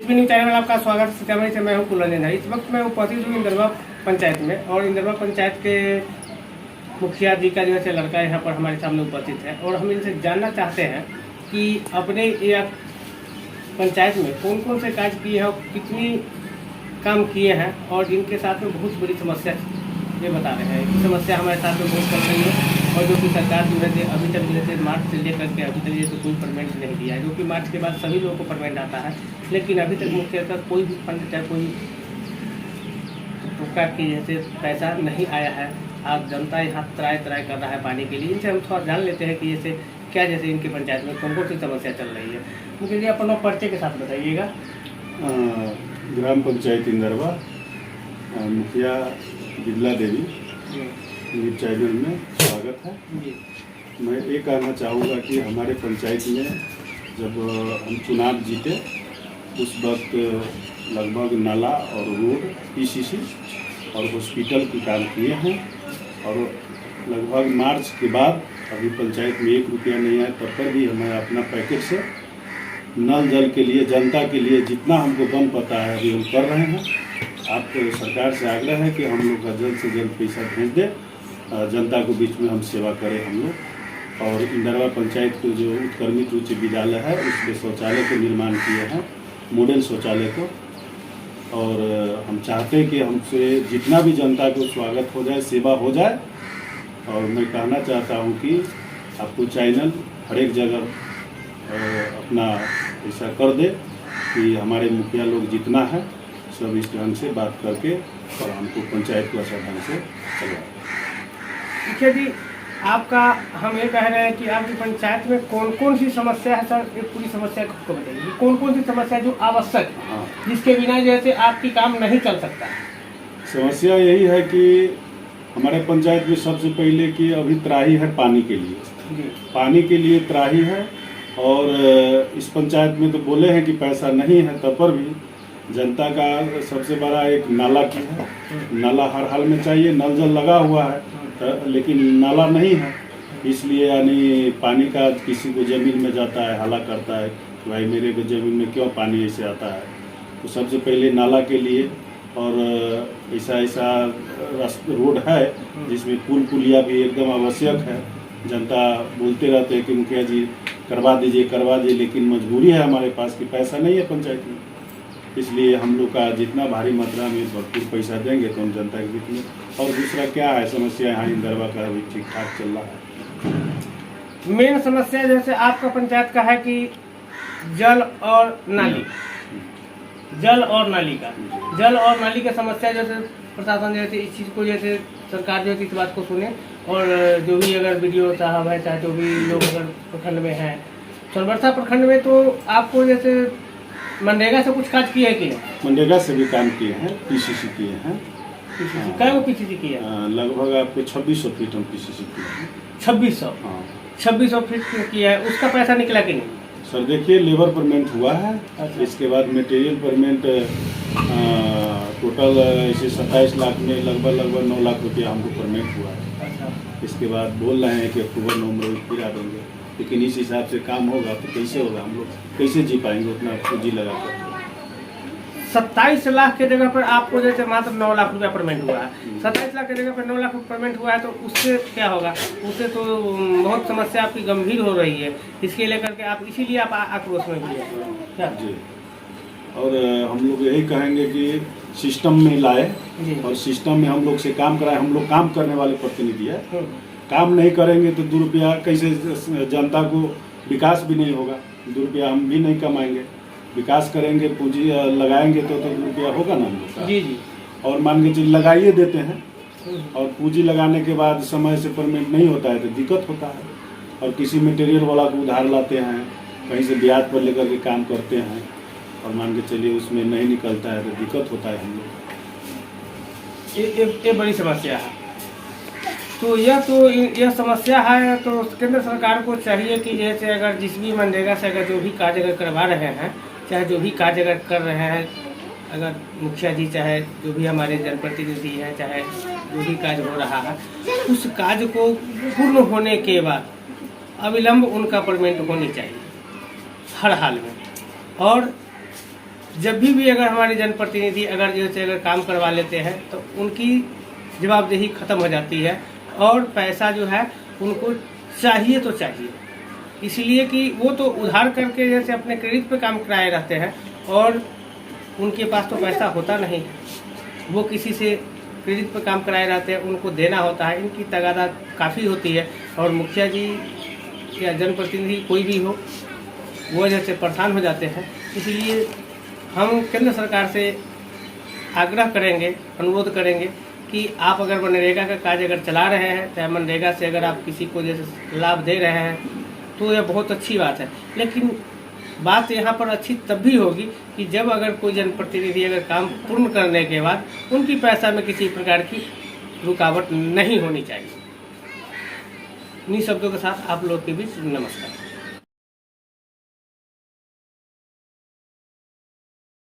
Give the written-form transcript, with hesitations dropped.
News channel में आपका स्वागत है। सीतामढ़ी से मैं हूं कुलरंजन झा। इस वक्त मैं उपस्थित हूँ इंदरवा पंचायत में और इंदरवा पंचायत के मुखिया जी का जो है लड़का यहाँ पर हमारे सामने उपस्थित है और हम इनसे जानना चाहते हैं कि अपने यह पंचायत में कौन कौन से कार्य किए हैं और कितनी काम किए हैं और इनके साथ में बहुत बड़ी समस्या ये बता रहे हैं कि समस्या हमारे साथ में बहुत चल रही है और जो कि सरकार जो है अभी तक जैसे मार्च से लेकर के अभी तक जैसे कोई परमिट नहीं दिया है, जो कि मार्च के बाद सभी लोगों को परमिट आता है, लेकिन अभी तक मुख्यतः कोई भी फंड चाहे कोई प्रकार की जैसे पैसा नहीं आया है। आप जनता यहाँ त्राय कर रहा है पानी के लिए। इनसे हम थोड़ा जान लेते हैं कि जैसे क्या जैसे इनकी पंचायत में कौन कौन सी समस्या चल रही है। मुझे ये अपना परिचय के साथ बताइएगा। ग्राम पंचायत इंदरवा मुखिया बिरला देवी न्यूज चैनल में स्वागत है। मैं ये कहना चाहूँगा कि हमारे पंचायत में जब हम चुनाव जीते उस वक्त लगभग नाला और रोड पीसीसी और हॉस्पिटल के काम किए हैं और लगभग मार्च के बाद अभी पंचायत में 1 रुपया नहीं आया, तब पर भी हमें अपना पैकेज से नल जल के लिए जनता के लिए जितना हमको बन पता है अभी हम कर रहे हैं। आपको सरकार से आग्रह है कि हम लोग का जल्द से जल्द पैसा भेज दें, जनता को बीच में हम सेवा करें हम लोग। और इंदरवा पंचायत को जो उत्क्रमित उच्च विद्यालय है उसके शौचालय को निर्माण किए हैं, मॉडल शौचालय को, और हम चाहते हैं कि हमसे जितना भी जनता को स्वागत हो जाए, सेवा हो जाए। और मैं कहना चाहता हूँ कि आपको चैनल हर एक जगह अपना ऐसा कर दे कि हमारे मुखिया लोग जितना है सब इस ढंग से बात करके और हमको पंचायत को अच्छा ढंग से चलाए। मुखिया जी, आपका हम ये कह रहे हैं कि आपकी पंचायत में कौन कौन सी समस्या है सर, एक पूरी समस्या को बताइए। कौन कौन सी समस्या जो आवश्यक है, जिसके बिना जैसे आपकी काम नहीं चल सकता। समस्या यही है कि हमारे पंचायत में सबसे पहले कि अभी त्राही है पानी के लिए, पानी के लिए त्राही है। और इस पंचायत में तो बोले हैं कि पैसा नहीं है, तब पर भी जनता का सबसे बड़ा एक नाला की है। नाला हर हाल में चाहिए, नल जल लगा हुआ है लेकिन नाला नहीं है, इसलिए यानी पानी का किसी को ज़मीन में जाता है, हला करता है कि भाई मेरे को ज़मीन में क्यों पानी ऐसे आता है। तो सबसे पहले नाला के लिए और ऐसा रोड है जिसमें पुल पुलिया भी एकदम आवश्यक है। जनता बोलते रहते हैं कि मुखिया जी करवा दीजिए, लेकिन मजबूरी है हमारे पास कि पैसा नहीं है पंचायत में, इसलिए हम लोग का जितना भारी मात्रा में भरपूर पैसा देंगे तो हम जनता के बीच में। और दूसरा क्या है समस्या यहाँ इंदरवा का भी ठीक ठाक चल रहा है। मेन समस्या जैसे आपका पंचायत का है कि जल और नाली, जल और नाली का समस्या जैसे प्रशासन जैसे इस चीज़ को जैसे सरकार जो है इस बात को सुने और जो भी अगर वीडियो साहब है चाहे जो भी लोग अगर प्रखंड में हैं, सोनबरसा प्रखंड में तो आपको जैसे मनरेगा से कुछ काज किया है कि नहीं? मनरेगा से भी काम किए हैं, पीसीसी किए हैं। क्या वो पीसीसी किया? लगभग आपको 2600 फीट हम पीसीसी किए हैं। 2600? हाँ, 2600 फीट किया है। उसका पैसा निकला कि नहीं? सर देखिए, लेबर परमेंट हुआ है। अच्छा। इसके बाद मटेरियल परमेंट टोटल ऐसे 27 लाख में लगभग 9 लाख रुपया हमको परमेंट हुआ है। अच्छा। इसके बाद बोल रहे हैं कि अक्टूबर नवंबर में फिर आ देंगे, लेकिन इस हिसाब से काम होगा तो कैसे होगा, हम लोग कैसे जी पाएंगे उतना पूंजी लगा कर। 27 लाख के जगह पर आपको जैसे मात्र 9 लाख रुपया पेमेंट हुआ है। 27 लाख के जगह पर 9 लाख पेमेंट हुआ है तो उससे क्या होगा? उससे तो बहुत समस्या आपकी गंभीर हो रही है। इसके लेकर के आप इसीलिए आप आक्रोश में भी क्या जी। और हम लोग यही कहेंगे कि सिस्टम में लाए और सिस्टम में हम लोग से काम कराए। हम लोग काम करने वाले प्रतिनिधि है, काम नहीं करेंगे तो 2 रुपया कैसे जनता को विकास भी नहीं होगा, 2 रुपया हम भी नहीं कमाएंगे। विकास करेंगे, पूंजी लगाएंगे तो 2 रुपया होगा ना हम लोग का। जी। और मान के चलिए लगाइए देते हैं और पूंजी लगाने के बाद समय से पेमेंट नहीं होता है तो दिक्कत होता है। और किसी मटेरियल वाला को उधार लाते हैं, कहीं से ब्याज पर लेकर के काम करते हैं और मान के चलिए उसमें नहीं निकलता है तो दिक्कत होता है हम लोग। ये बड़ी समस्या है। तो यह समस्या है तो केंद्र सरकार को चाहिए कि जैसे अगर जिस भी मनरेगा से अगर जो भी कार्य अगर करवा रहे हैं, चाहे जो भी कार्य अगर कर रहे हैं, अगर मुखिया जी चाहे जो भी हमारे जनप्रतिनिधि हैं, चाहे जो भी कार्य हो रहा है, उस कार्य को पूर्ण होने के बाद अविलंब उनका पेमेंट होनी चाहिए हर हाल में। और जब भी अगर हमारे जनप्रतिनिधि अगर जैसे अगर काम करवा लेते हैं तो उनकी जवाबदेही खत्म हो जाती है और पैसा जो है उनको चाहिए तो चाहिए, इसलिए कि वो तो उधार करके जैसे अपने क्रेडिट पे काम कराए रहते हैं और उनके पास तो पैसा होता नहीं, वो किसी से क्रेडिट पे काम कराए रहते हैं, उनको देना होता है, इनकी तगादा काफ़ी होती है और मुखिया जी या जनप्रतिनिधि कोई भी हो वो जैसे परेशान हो जाते हैं। इसलिए हम केंद्र सरकार से आग्रह करेंगे, अनुरोध करेंगे कि आप अगर मनरेगा का कार्य अगर चला रहे हैं, चाहे मनरेगा से अगर आप किसी को जैसे लाभ दे रहे हैं तो यह बहुत अच्छी बात है, लेकिन बात यहाँ पर अच्छी तब भी होगी कि जब अगर कोई जनप्रतिनिधि अगर काम पूर्ण करने के बाद उनकी पैसा में किसी प्रकार की रुकावट नहीं होनी चाहिए। इन्हीं शब्दों के साथ आप लोग के बीच नमस्कार।